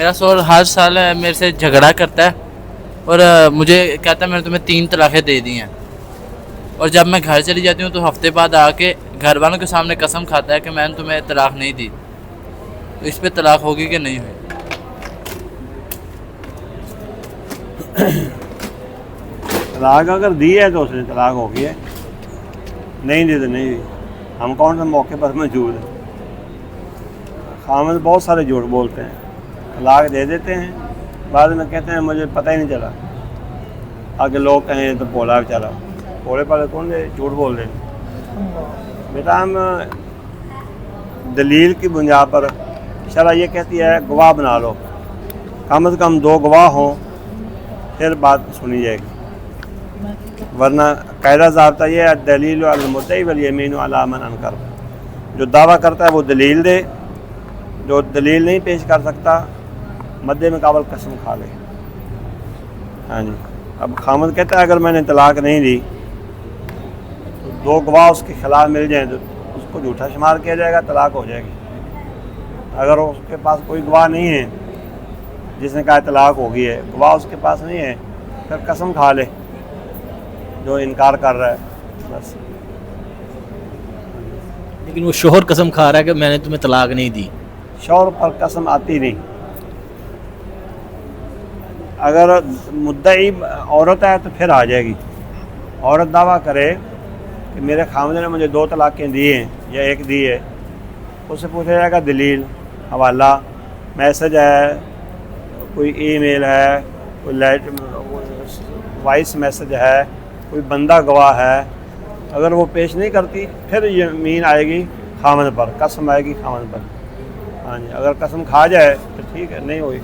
میرا شوہر ہر سال میرے سے جھگڑا کرتا ہے اور مجھے کہتا ہے میں نے تمہیں 3 طلاقیں دے دی ہیں، اور جب میں گھر چلی جاتی ہوں تو ہفتے بعد آ کے گھر والوں کے سامنے قسم کھاتا ہے کہ میں نے تمہیں طلاق نہیں دی. تو اس پہ طلاق ہوگی کہ نہیں ہوگی؟ طلاق اگر دی ہے تو اس نے طلاق ہو گئی ہے، نہیں دی تو نہیں دی. ہم کون سے موقع پر موجود ہیں؟ خامد بہت سارے جھوٹ بولتے ہیں، طلاق دے دیتے ہیں، بعد میں کہتے ہیں مجھے پتہ ہی نہیں چلا. آگے لوگ کہیں تو بولا بیچارا، بولے پڑے کون دے جھوٹ بول رہے ہیں. بیٹا ہم دلیل کی بنیاد پر شرع یہ کہتی ہے گواہ بنا لو، کم از کم 2 گواہ ہوں پھر بات سنی جائے گی. ورنہ قاعدہ ضابطہ یہ ہے دلیل المدعی والیمین علی من انکر، جو دعویٰ کرتا ہے وہ دلیل دے، جو دلیل نہیں پیش کر سکتا مد مقابل قسم کھا لے. ہاں جی. اب خامد کہتا ہے اگر میں نے طلاق نہیں دی تو 2 گواہ اس کے خلاف مل جائیں تو اس کو جھوٹا شمار کیا جائے گا، طلاق ہو جائے گی. اگر اس کے پاس کوئی گواہ نہیں ہے جس نے کہا طلاق ہو گئی ہے، گواہ اس کے پاس نہیں ہے، پھر قسم کھا لے جو انکار کر رہا ہے بس. لیکن وہ شوہر قسم کھا رہا ہے کہ میں نے تمہیں طلاق نہیں دی. شوہر پر قسم آتی نہیں. اگر مدعی عورت ہے تو پھر آ جائے گی. عورت دعویٰ کرے کہ میرے خامد نے مجھے 2 طلاقیں دی ہیں یا 1 دی ہے، اس سے پوچھا جائے گا دلیل، حوالہ، میسج ہے، کوئی ای میل ہے، کوئی وائس میسج ہے، کوئی بندہ گواہ ہے. اگر وہ پیش نہیں کرتی پھر یمین آئے گی خامد پر، قسم آئے گی خامد پر. ہاں جی. اگر قسم کھا جائے تو ٹھیک ہے، نہیں ہوئی